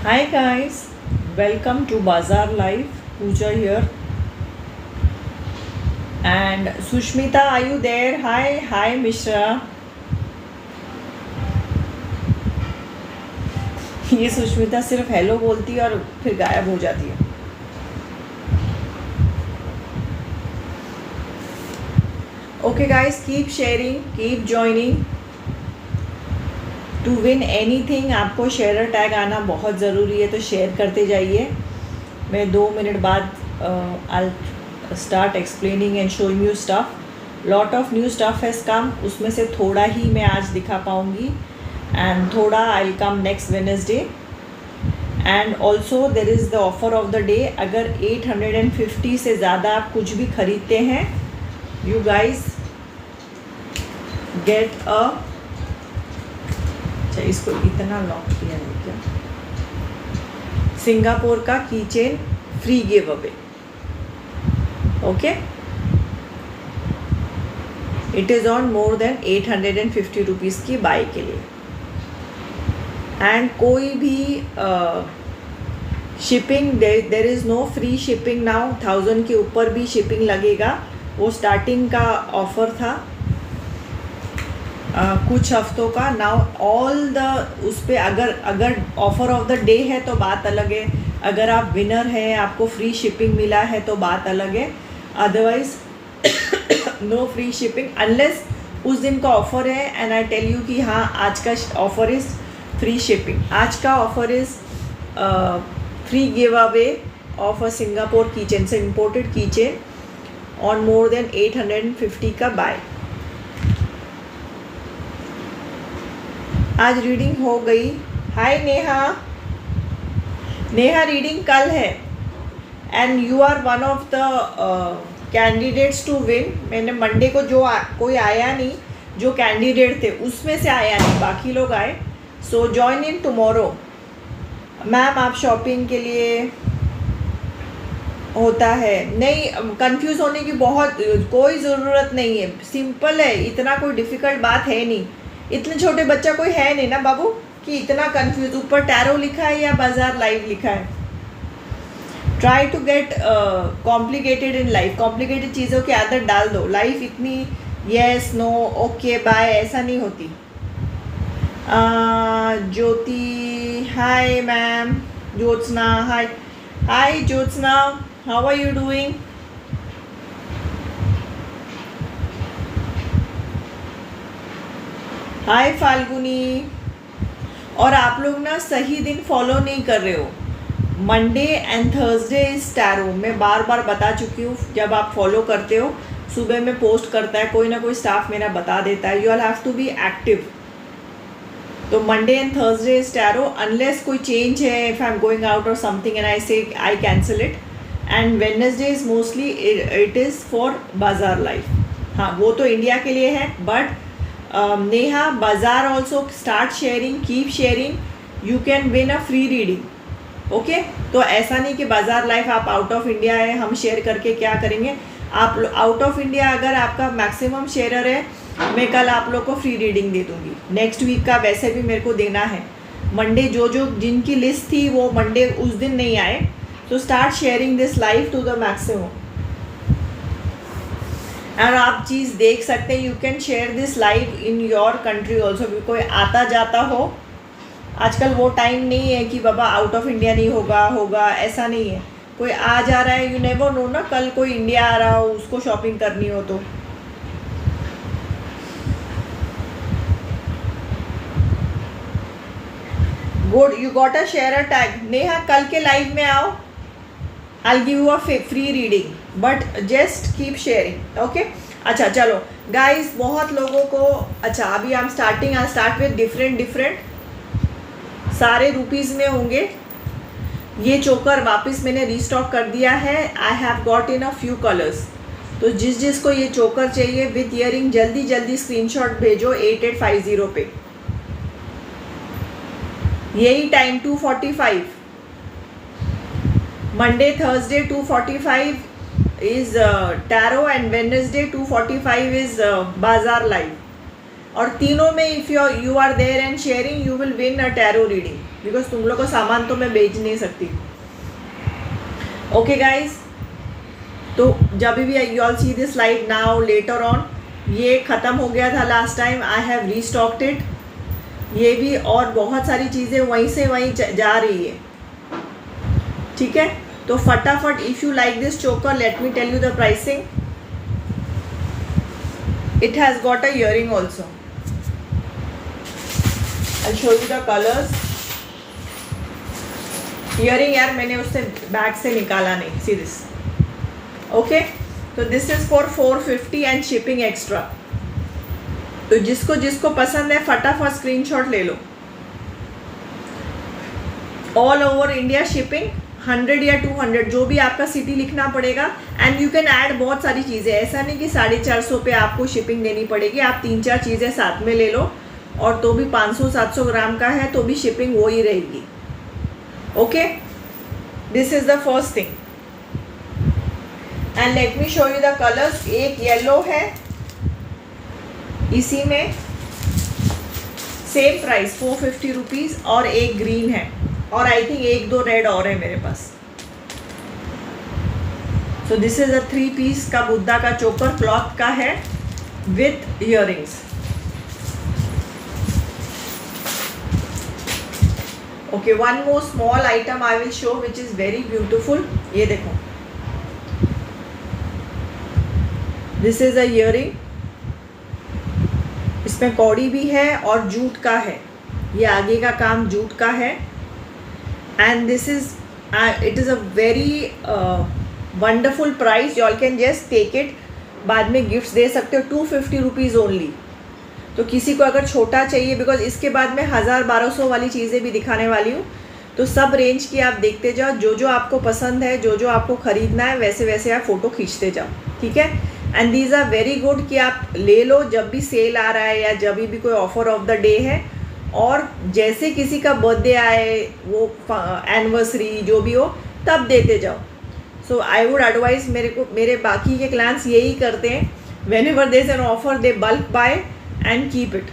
Hi guys, welcome to Bazaar Live. Pooja here. And Sushmita, are you there? Hi Mishra. ये सुष्मिता सिर्फ hello बोलती है और फिर गायब हो जाती है. Okay guys, keep sharing, keep joining. To win anything आपको शेयर टैग आना बहुत ज़रूरी है, तो शेयर करते जाइए. मैं 2 मिनट बाद I start explaining and showing you stuff. Lot of new stuff has come, उसमें से थोड़ा ही मैं आज दिखा पाऊँगी एंड थोड़ा I will come next Wednesday. And also there is the offer of the day. अगर 850 से ज़्यादा आप कुछ भी खरीदते हैं, यू गाइज गेट अ. अच्छा, इसको इतना लॉक किया है क्या? सिंगापुर का keychain free give away. Okay, it is on more than 850 rupees की बाई के लिए. एंड कोई भी shipping, there is no free shipping now. 1000 के ऊपर भी शिपिंग लगेगा. वो स्टार्टिंग का ऑफ़र था कुछ हफ्तों का. नाउ ऑल द उस पर अगर ऑफ़र ऑफ द डे है तो बात अलग है. अगर आप विनर हैं, आपको फ्री शिपिंग मिला है तो बात अलग है. Otherwise no free shipping unless उस दिन का ऑफ़र है. एंड आई टेल यू कि हाँ, आज का ऑफ़र इज़ फ्री शिपिंग. आज का offer is free give away of a Singapore keychain से imported keychain on more than 850 का बाय. आज रीडिंग हो गई. हाय नेहा. नेहा, रीडिंग कल है and you are one of the candidates to win. मैंने मंडे को कोई आया नहीं, जो कैंडिडेट थे उसमें से आया नहीं, बाकी लोग आए. So join in tomorrow. Ma'am, आप शॉपिंग के लिए होता है नहीं, कंफ्यूज होने की बहुत कोई ज़रूरत नहीं है. सिंपल है, इतना कोई डिफ़िकल्ट बात है नहीं. इतने छोटे बच्चा कोई है नहीं ना बाबू कि इतना कंफ्यूज. ऊपर टैरो लिखा है या बाजार लाइव लिखा है. Try to get complicated in life. Complicated चीज़ों की आदत डाल दो. लाइफ इतनी येस नो ओके बाय ऐसा नहीं होती. Jyoti, hi ma'am. Jyotsna, hi. Hi Jyotsna, how are you doing? Hi Falguni. और आप लोग ना सही दिन फॉलो नहीं कर रहे हो. Monday and Thursday is tarot. मैं बार बार बता चुकी हूँ. जब आप फॉलो करते हो, सुबह में पोस्ट करता है कोई ना कोई स्टाफ मेरा बता देता है. You all have to be active. तो Monday and Thursday is tarot unless कोई चेंज है. If I am going out और something and I say I cancel it. And Wednesday is mostly it is for bazaar life. हाँ, वो तो India के लिए है. बट नेहा, बाजार also start sharing, keep sharing. You can win a free reading. Okay, तो ऐसा नहीं कि बाजार लाइफ आप आउट ऑफ इंडिया है, हम शेयर करके क्या करेंगे. आप आउट ऑफ इंडिया अगर आपका मैक्सिमम शेयरर है, मैं कल आप लोग को फ्री रीडिंग दे दूँगी. नेक्स्ट वीक का वैसे भी मेरे को देना है. मंडे जो जिनकी लिस्ट थी वो मंडे उस दिन नहीं आए. तो start sharing this life to the maximum. और आप चीज़ देख सकते हैं. You can share this live in your country also. कोई आता जाता हो, आजकल वो टाइम नहीं है कि बाबा आउट ऑफ इंडिया नहीं होगा ऐसा नहीं है. कोई आ जा रहा है, यू नेवर नो ना, कल कोई इंडिया आ रहा हो, उसको शॉपिंग करनी हो तो. Good, you got a share tag. Neha, कल के लाइव में आओ. I'll give you a free reading, but just keep sharing. Okay? अच्छा चलो guys, बहुत लोगों को. अच्छा, अभी I'm starting. I'll start with different सारे रुपीज़ में होंगे. ये चोकर वापस मैंने रीस्टॉक कर दिया है. I have got in a few colors. तो जिसको ये चोकर चाहिए विथ ईयरिंग, जल्दी स्क्रीनशॉट भेजो 8850 पे. यही time 2:45. Monday, Thursday 2:45 is Tarot and Wednesday 2:45 is Bazaar Live. और तीनों में if you are there and sharing you will win a tarot reading, because तुम लोग को सामान तो मैं बेच नहीं सकती। ओके गाइज, तो जब भी you all see this slide now later on, ये ख़त्म हो गया था last time, I have restocked it. ये भी और बहुत सारी चीज़ें वहीं से वहीं जा रही है, ठीक है। तो फटाफट, if you like this choker let me tell you the pricing. It has got a earring also, I show you the colours. Earring यार मैंने उससे बैग से निकाला नहीं, सी दिस। ओके, तो this is for 450 and shipping extra. तो जिसको जिसको पसंद है फटाफट स्क्रीनशॉट ले लो। ऑल ओवर इंडिया शिपिंग 100 या 200 जो भी आपका सिटी लिखना पड़ेगा। एंड यू कैन ऐड बहुत सारी चीज़ें, ऐसा नहीं कि 450 पे आपको शिपिंग देनी पड़ेगी। आप 3-4 चीज़ें साथ में ले लो, और तो भी 500-700 ग्राम का है तो भी शिपिंग वो ही रहेगी। Okay, this is the first thing and let me show you the colours. एक येलो है, इसी में सेम प्राइस 450 रुपीज़, और एक ग्रीन है, और आई थिंक 1-2 रेड और है मेरे पास। So this is a 3 piece का बुद्धा का चोकर, क्लॉथ का है with earrings. Okay, one more small item I will show which is very beautiful. ये देखो, दिस इज अ इयरिंग, इसमें कौड़ी भी है और जूट का है, ये आगे का काम जूट का है। And this is it is a very wonderful price, you all can just take it, बाद में गिफ्ट्स दे सकते हो। 250 रुपीज़ ओनली। तो किसी को अगर छोटा चाहिए, बिकॉज इसके बाद में 1000-1200 वाली चीज़ें भी दिखाने वाली हूँ, तो सब रेंज की आप देखते जाओ, जो जो आपको पसंद है, जो जो आपको ख़रीदना है, वैसे वैसे आप फ़ोटो खींचते जाओ, ठीक है। And these are very good कि आप ले लो जब भी सेल आ रहा है या जब भी कोई ऑफर ऑफ द डे है, और जैसे किसी का बर्थडे आए, वो एनिवर्सरी जो भी हो, तब देते जाओ। सो आई वुड एडवाइज, मेरे बाकी के क्लाइंट्स यही करते हैं, whenever there is an offer they bulk buy and keep it.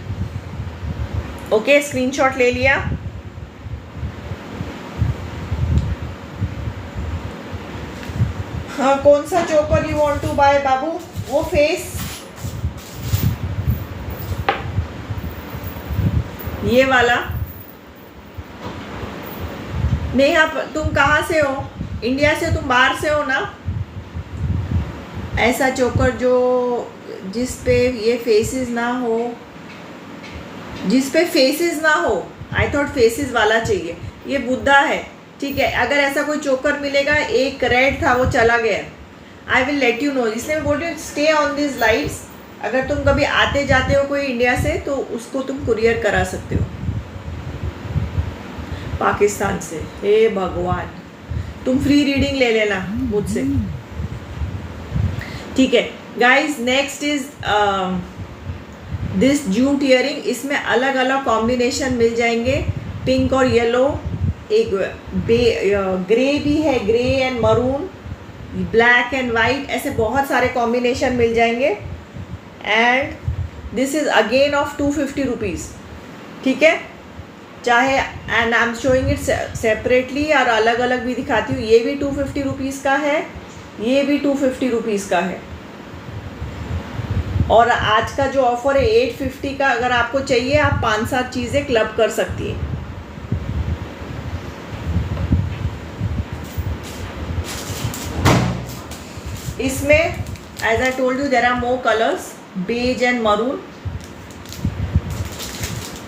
Okay, screenshot ले लिया। हाँ, कौन सा choker you want to buy बाबू? वो फेस, ये वाला। नेहा, तुम कहाँ से हो? इंडिया से? तुम बाहर से हो ना? ऐसा चोकर जो जिस पे ये फेसेस ना हो, जिस पे फेसेस ना हो। आई थॉट फेसेस वाला चाहिए। ये बुद्धा है, ठीक है। अगर ऐसा कोई चोकर मिलेगा, एक रेड था वो चला गया, I will let you know. इसलिए मैं बोल रही हूँ स्टे ऑन दिस लाइव्स। अगर तुम कभी आते जाते हो कोई इंडिया से, तो उसको तुम कुरियर करा सकते हो पाकिस्तान से। हे भगवान, तुम फ्री रीडिंग ले लेना मुझसे, ठीक है। Guys, next is this jute earring. इसमें अलग अलग कॉम्बिनेशन मिल जाएंगे, पिंक और येलो, एक ग्रे भी है, grey and maroon, black and white, ऐसे बहुत सारे कॉम्बिनेशन मिल जाएंगे। And this is again of 250 rupees, ठीक है। चाहे, and I am showing it separately और अलग अलग भी दिखाती हूँ। ये भी 250 रुपीज़ का है, ये भी 250 रुपीज़ का है, और आज का जो ऑफर है 850 का। अगर आपको चाहिए, आप 5-7 चीज़ें क्लब कर सकती हैं। इसमें as I told you there are more colours, beige and maroon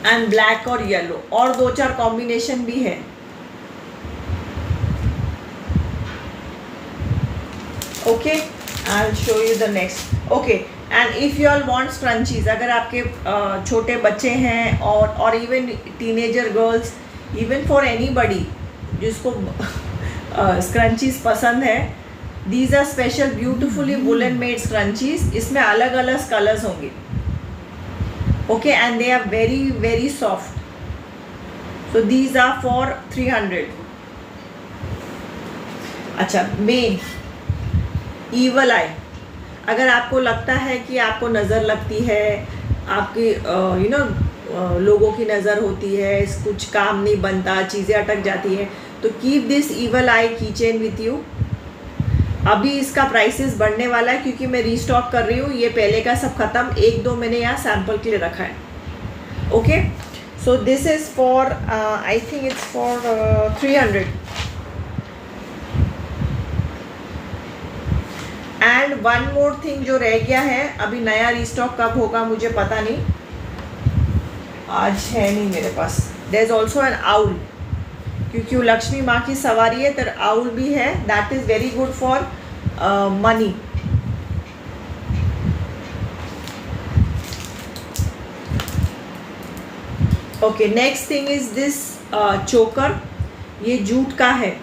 and black और येलो, और 2-4 कॉम्बिनेशन भी है। Okay, I will show you the next. Okay, and if you all want scrunchies, अगर आपके छोटे बच्चे हैं और even teenager girls, even for anybody जिसको स्क्रंचीज पसंद है, these are special beautifully woollen made scrunchies. इसमें अलग अलग कलर्स होंगे, okay, and they are very very soft. So these are for 300। अच्छा, मेन ईवल आई, अगर आपको लगता है कि आपको नज़र लगती है, आपकी लोगों की नज़र होती है, कुछ काम नहीं बनता, चीज़ें अटक जाती हैं, तो कीप दिस ईवल आई की चेन विथ यू। अभी इसका प्राइसेस बढ़ने वाला है क्योंकि मैं रीस्टॉक कर रही हूँ। ये पहले का सब ख़त्म, एक दो मैंने यहाँ सैम्पल के लिए रखा है। Okay, so this is for I think it's for 300। And one more thing जो रह गया है, अभी नया रीस्टॉक कब होगा मुझे पता नहीं, आज है नहीं मेरे पास। There is also an owl, क्योंकि वो लक्ष्मी माँ की सवारी है, तो आउल भी है। That is very good for money. Okay, next thing is this चोकर। ये जूट का है।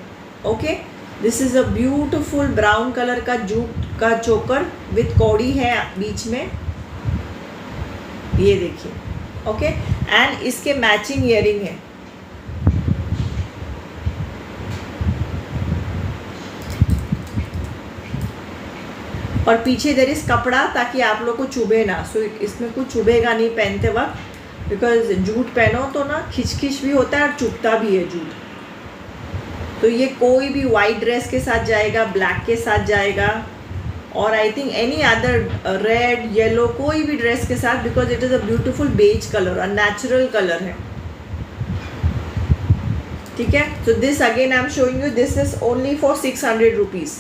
Okay, this is a beautiful brown colour का जूट का चोकर विथ कौड़ी है बीच में, ये देखिए। ओके, एंड इसके मैचिंग ईयरिंग है। और पीछे देर इस कपड़ा, ताकि आप लोग को चुभे ना। सो इसमें कुछ चुभेगा नहीं पहनते वक्त, बिकॉज जूट पहनो तो ना खिंच भी होता है और चुभता भी है जूट। तो ये कोई भी वाइट ड्रेस के साथ जाएगा, ब्लैक के साथ जाएगा, और I think any other red yellow कोई भी ड्रेस के साथ, because it is a beautiful beige colour, a natural colour है। ठीक है, so this again I am showing you, this is only for 600 rupees.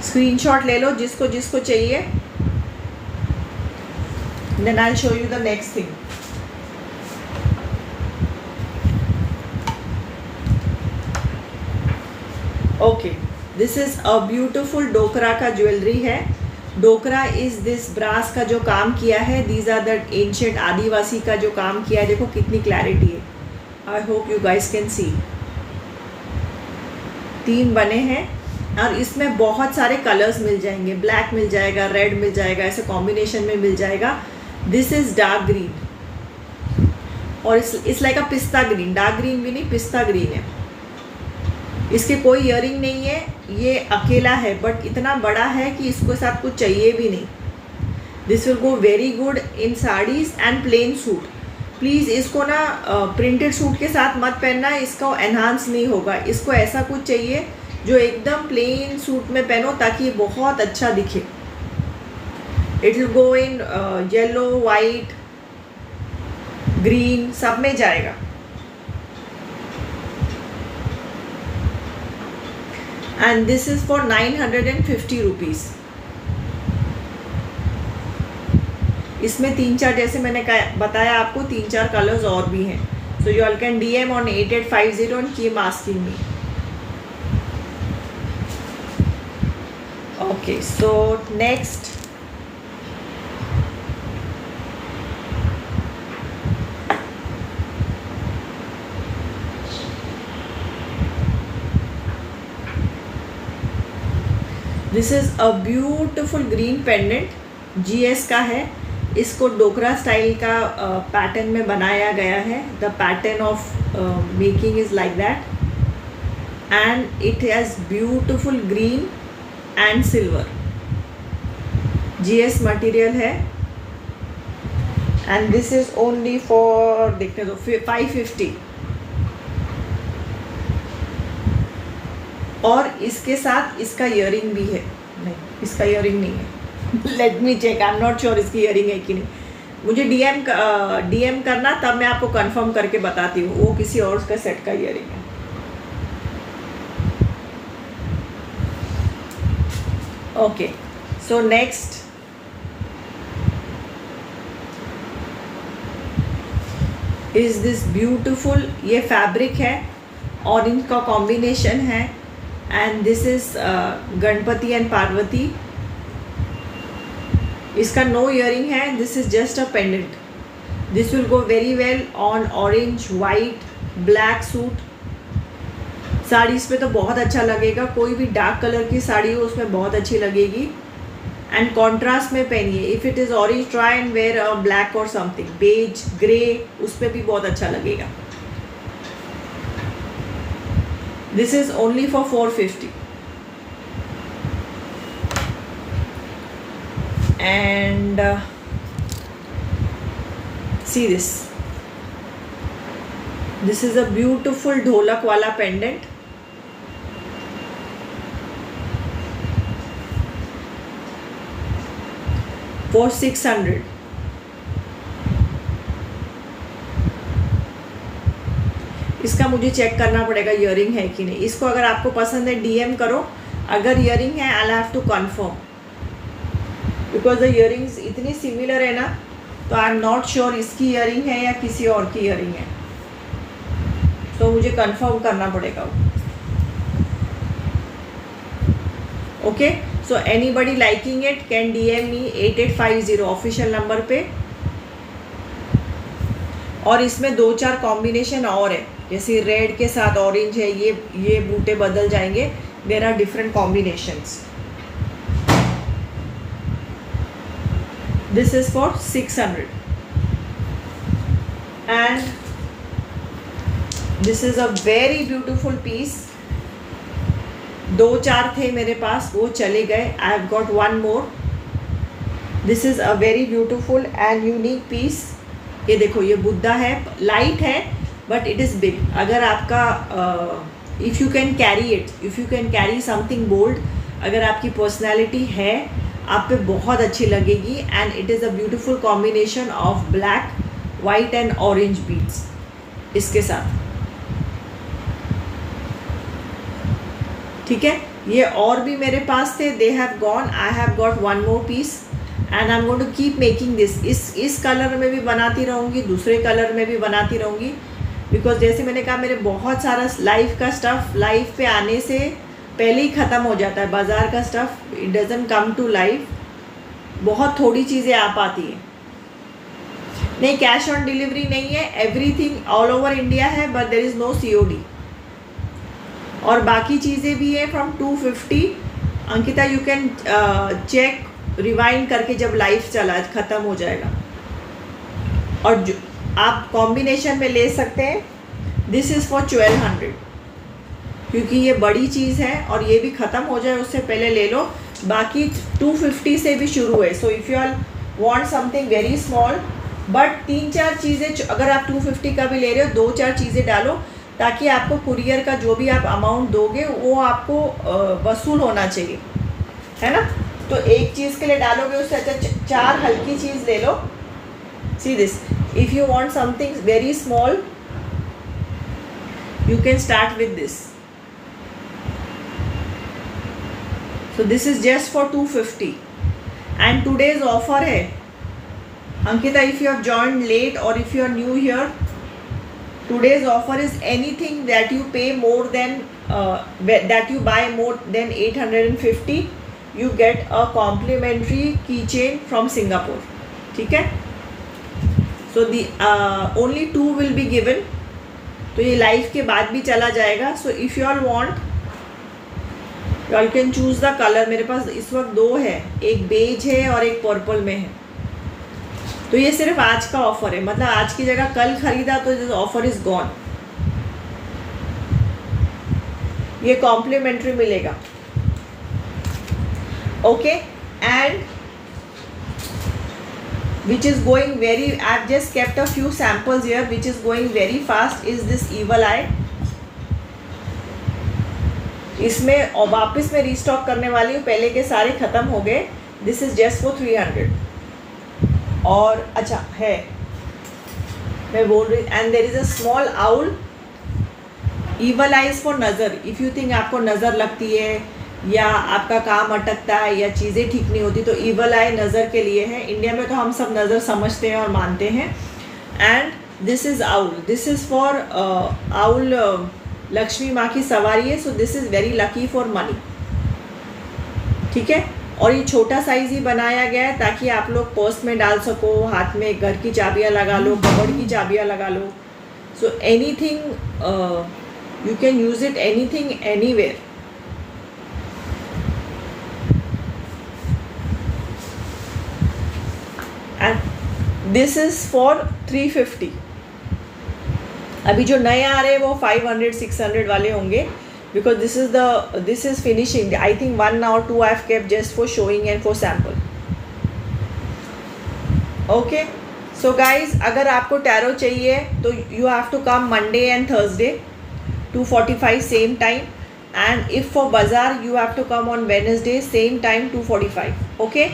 Screenshot ले लो जिसको जिसको चाहिए। Then I will show you the next thing. Okay, this is a beautiful Dokra का jewellery है। डोकरा इज दिस ब्रास का जो काम किया है, दीज आर द एंशिएंट आदिवासी का जो काम किया है। देखो कितनी क्लैरिटी है। I hope you guys can see. 3 बने हैं और इसमें बहुत सारे कलर्स मिल जाएंगे। ब्लैक मिल जाएगा, रेड मिल जाएगा, ऐसे कॉम्बिनेशन में मिल जाएगा। दिस इज डार्क ग्रीन, और इस लाइक अ पिस्ता ग्रीन। डार्क ग्रीन भी नहीं, पिस्ता ग्रीन है। इसके कोई ईयरिंग नहीं है, ये अकेला है, बट इतना बड़ा है कि इसको साथ कुछ चाहिए भी नहीं। This will go very good in saris and plain suit. Please इसको ना प्रिंटेड सूट के साथ मत पहनना, इसका एनहांस नहीं होगा। इसको ऐसा कुछ चाहिए जो एकदम प्लेन सूट में पहनो, ताकि ये बहुत अच्छा दिखे। It will go in yellow, white, green, सब में जाएगा। And this is for 950 rupees. इसमें 3-4, जैसे मैंने बताया आपको, 3-4 कलर्स और भी हैं। So you all can DM on 8850 and keep asking me. Okay, so next this is a beautiful green pendant, GS का है। इसको डोकरा स्टाइल का पैटर्न में बनाया गया है। The pattern of making is like that, and it has beautiful green and silver. GS material है, and this is only for, देखते दो, 550। और इसके साथ इसका ईयरिंग भी है। नहीं, इसका ईयरिंग नहीं है। Let me check, I am not sure इसकी ईयरिंग है कि नहीं। मुझे DM करना, तब मैं आपको कंफर्म करके बताती हूँ। वो किसी और का सेट का ईयरिंग है। Okay, so next is this beautiful, ये फैब्रिक है, ऑरेंज का कॉम्बिनेशन है, and this is Ganpati and Parvati. इसका नो ईयरिंग है, this is just a pendant. This will go very well on orange, white, black suit. Saris पे तो बहुत अच्छा लगेगा। कोई भी डार्क कलर की साड़ी हो उसमें बहुत अच्छी लगेगी। एंड कॉन्ट्रास्ट में पहनिए। If it is orange, try and wear a black और समथिंग, बेज, ग्रे, उस पर भी बहुत अच्छा लगेगा। This is only for 450। and see this is a beautiful ढोलक वाला pendant. For 600. इसका मुझे चेक करना पड़ेगा ईयरिंग है कि नहीं. इसको अगर आपको पसंद है DM करो. अगर ईयरिंग है I have to confirm, because the earrings इतनी सिमिलर है ना, तो आई एम नॉट श्योर इसकी ईयरिंग है या किसी और की ईयरिंग है, तो मुझे कंफर्म करना पड़ेगा. Okay, so anybody liking it can DM me 8850 official number पे. और इसमें 2-4 कॉम्बिनेशन और है, जैसे रेड के साथ ऑरेंज है, ये बूटे बदल जाएंगे. There are different combinations. This is for 600 and this is a very beautiful piece. 2-4 थे मेरे पास, वो चले गए. I have got one more. This is a very beautiful and unique piece. ये देखो, ये बुद्धा है, लाइट है बट इट इज़ बिग. अगर आपका if you can carry it, if you can carry something bold, अगर आपकी पर्सनैलिटी है, आप पे बहुत अच्छी लगेगी. And it is a beautiful combination of black, white and orange beads इसके साथ. ठीक है, ये और भी मेरे पास थे, they have gone. I have got one more piece and I am going to keep making this. इस कलर में भी बनाती रहूँगी, दूसरे कलर में भी बनाती रहूँगी, बिकॉज जैसे मैंने कहा, मेरे बहुत सारा लाइफ का स्टफ़ लाइफ पे आने से पहले ही ख़त्म हो जाता है. बाज़ार का stuff it doesn't come to life. बहुत थोड़ी चीज़ें आ पाती हैं. नहीं, कैश ऑन डिलीवरी नहीं है. एवरीथिंग ऑल ओवर इंडिया है, but there is no COD. और बाकी चीज़ें भी है from 250. Ankita, you can check rewind करके जब लाइफ चला ख़त्म हो जाएगा. और जो आप कॉम्बिनेशन में ले सकते हैं. दिस इज़ फॉर 1200, क्योंकि ये बड़ी चीज़ है और ये भी ख़त्म हो जाए उससे पहले ले लो. बाकी 250 से भी शुरू है. So if you are want something very small, but 3-4 चीज़ें, अगर आप 250 का भी ले रहे हो, 2-4 चीज़ें डालो, ताकि आपको कुरियर का जो भी आप अमाउंट दोगे वो आपको वसूल होना चाहिए, है ना. तो एक चीज़ के लिए डालोगे, उससे अच्छा 4 हल्की चीज़ ले लो. See this, if you want something very small, you can start with this. So this is just for 250 and today's offer है. Ankita, if you have joined late और if you are new here, today's offer is anything that you pay more than that you buy more than 850, you get a complimentary keychain from Singapore. ठीक है, so the only 2 will be given. तो ये life के बाद भी चला जाएगा. so if you all want, you all can choose the color. मेरे पास इस वक्त 2 है, एक बेज है और एक पर्पल में है. तो ये सिर्फ आज का ऑफ़र है, मतलब आज की जगह कल ख़रीदा तो दिस ऑफ़र इज़ गॉन. ये कॉम्प्लीमेंट्री मिलेगा. Okay, and which is going very, I have just kept a few samples here, which is going very fast is this evil आई. इसमें और वापस मैं रीस्टॉक करने वाली हूँ, पहले के सारे ख़त्म हो गए. This is just for 300. और अच्छा है, मैं बोल रही, and there is a small owl. Evil eyes for नज़र. इफ़ यू थिंक आपको नज़र लगती है या आपका काम अटकता है या चीज़ें ठीक नहीं होती, तो ईवल आई नज़र के लिए है. इंडिया में तो हम सब नज़र समझते हैं और मानते हैं. And this is owl. This is for owl, Lakshmi माँ की सवारी है. So this is very lucky for money. ठीक है, और ये छोटा साइज़ ही बनाया गया है ताकि आप लोग पर्स में डाल सको, हाथ में घर की चाबियाँ लगा लो, कबर्ड की चाबियाँ लगा लो. So anything you can use it, anything anywhere. And this is for 350. अभी जो नए आ रहे हैं वो 500-600 वाले होंगे, because this is finishing. I think 1 or 2 I've kept just for showing and for sample. Okay so guys, अगर आपको टैरो चाहिए तो you have to come Monday and Thursday 2:45 same time, and if for bazaar you have to come on Wednesday same time 2:45. okay,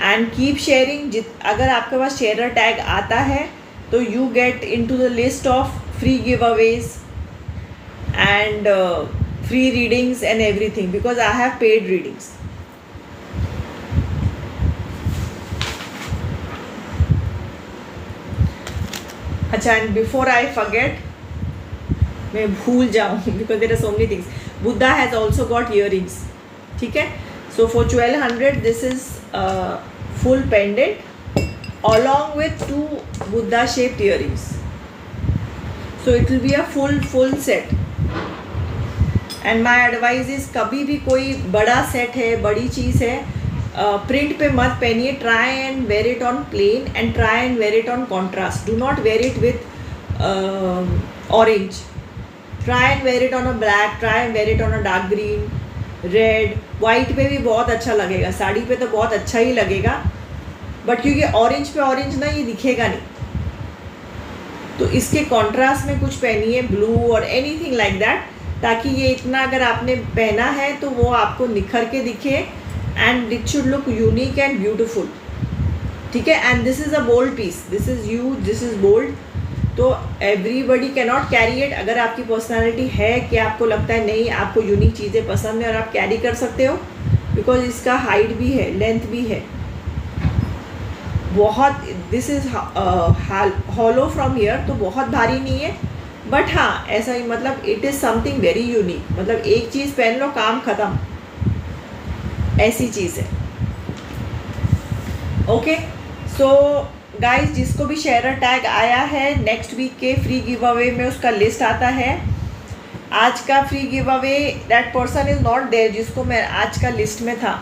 and keep sharing. अगर आपके पास share tag आता है तो you get into the list of free giveaways and free readings and everything, because I have paid readings. अच्छा, and before I forget, मैं भूल जाऊँ because there are so many things. Buddha has also got earrings. ठीक है, so for 1200 this is full pendant along with 2 Buddha shaped earrings. So it will be a full set. And my advice is, कभी भी कोई बड़ा set है, बड़ी चीज़ है, print पे मत पहनिए. Try and wear it on plain and try and wear it on contrast. Do not wear it with orange. Try and wear it on a black, try and wear it on a dark green, red, white पे भी बहुत अच्छा लगेगा, साड़ी पे तो बहुत अच्छा ही लगेगा, बट क्योंकि ऑरेंज पे ऑरेंज ना ये दिखेगा नहीं, तो इसके कॉन्ट्रास्ट में कुछ पहनिए, ब्लू और एनीथिंग लाइक दैट, ताकि ये इतना अगर आपने पहना है तो वो आपको निखर के दिखे and it should look unique and beautiful. ठीक है, and this is a bold piece, this is huge, this is bold, तो everybody can not carry it. अगर आपकी पर्सनालिटी है कि आपको लगता है नहीं आपको यूनिक चीज़ें पसंद है और आप कैरी कर सकते हो, बिकॉज इसका हाइट भी है, लेंथ भी है बहुत. This is hollow from here, तो बहुत भारी नहीं है, बट हाँ ऐसा ही, मतलब it is something very unique. मतलब एक चीज़ पहन लो काम ख़त्म, ऐसी चीज़ है. ओके, सो गाइज, जिसको भी शेयर टैग आया है नेक्स्ट वीक के फ्री गिव अवे में उसका लिस्ट आता है. आज का free give away that person is not there जिसको मैं आज का लिस्ट में था.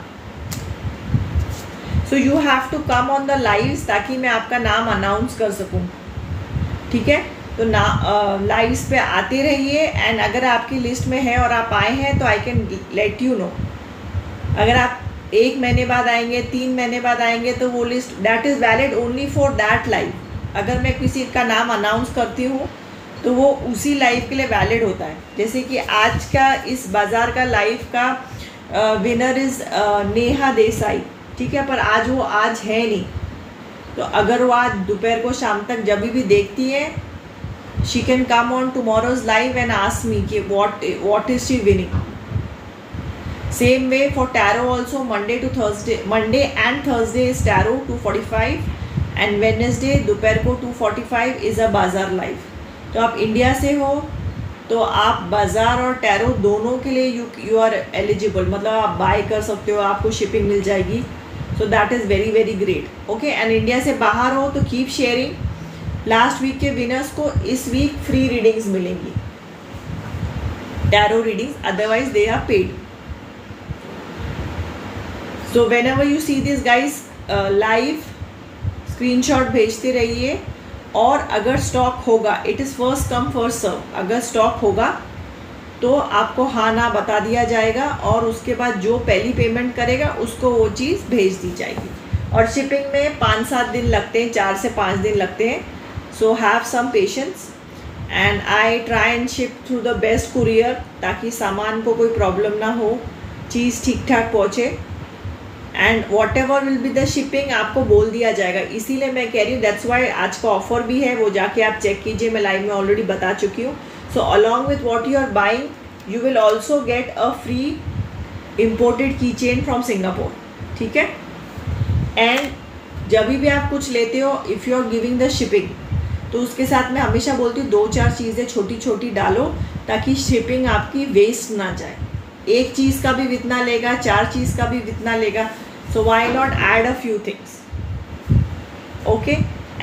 So you have to come on the lives ताकि मैं आपका नाम अनाउंस कर सकूं. ठीक है, तो लाइव्स पे आते रहिए, एंड अगर आपकी लिस्ट में है और आप आए हैं तो I can let you know. अगर आप 1 महीने बाद आएंगे, 3 महीने बाद आएंगे, तो वो list that is valid only for that live. अगर मैं किसी का नाम अनाउंस करती हूँ तो वो उसी लाइव के लिए वैलिड होता है. जैसे कि आज का इस बाज़ार का लाइव का विनर इज़ नेहा देसाई. ठीक है, पर आज वो आज है नहीं, तो अगर वो आज दोपहर को शाम तक जब भी देखती है, she can come on tomorrow's live and ask me कि what is she winning. Same way for tarot also, Monday and Thursday is tarot 2:45 and Wednesday दोपहर को 2:45 is a बाज़ार लाइव. तो आप इंडिया से हो तो आप बाज़ार और टैरो दोनों के लिए यू आर एलिजिबल, मतलब आप बाय कर सकते हो, आपको शिपिंग मिल जाएगी. So that is very very great. Okay, and India से बाहर हो तो कीप शेयरिंग. लास्ट वीक के विनर्स को इस वीक फ्री रीडिंग्स मिलेंगी, tarot readings, otherwise they are paid. So whenever you see this guys live, screenshot भेजते रहिए, और अगर स्टॉक होगा, it is first come first serve, अगर स्टॉक होगा तो आपको हाँ ना बता दिया जाएगा, और उसके बाद जो पहली पेमेंट करेगा उसको वो चीज़ भेज दी जाएगी. और शिपिंग में 5-7 दिन लगते हैं, 4 से 5 दिन लगते हैं. So have some patience, and I try and ship through the best courier, ताकि सामान को कोई प्रॉब्लम ना हो, चीज़ ठीक ठाक पहुँचे, and what ever will be the shipping आपको बोल दिया जाएगा. इसीलिए मैं कह रही हूँ, दैट्स वाई आज का ऑफर भी है, वो जाके आप चेक कीजिए, मैं लाइव में ऑलरेडी बता चुकी हूँ. So along with what you are buying you will also get a free imported key chain from Singapore. ठीक है, एंड जब भी आप कुछ लेते हो, if you are giving the shipping, तो उसके साथ मैं हमेशा बोलती हूँ 2-4 चीज़ें छोटी छोटी डालो, ताकि शिपिंग आपकी वेस्ट ना जाए. एक चीज़ का भी इतना लेगा, 4 चीज़ का भी इतना लेगा, so why not add a few things. Okay,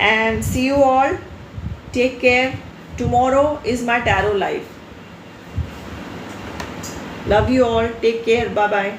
and see you all, take care. Tomorrow is my tarot live. Love you all, take care, bye bye.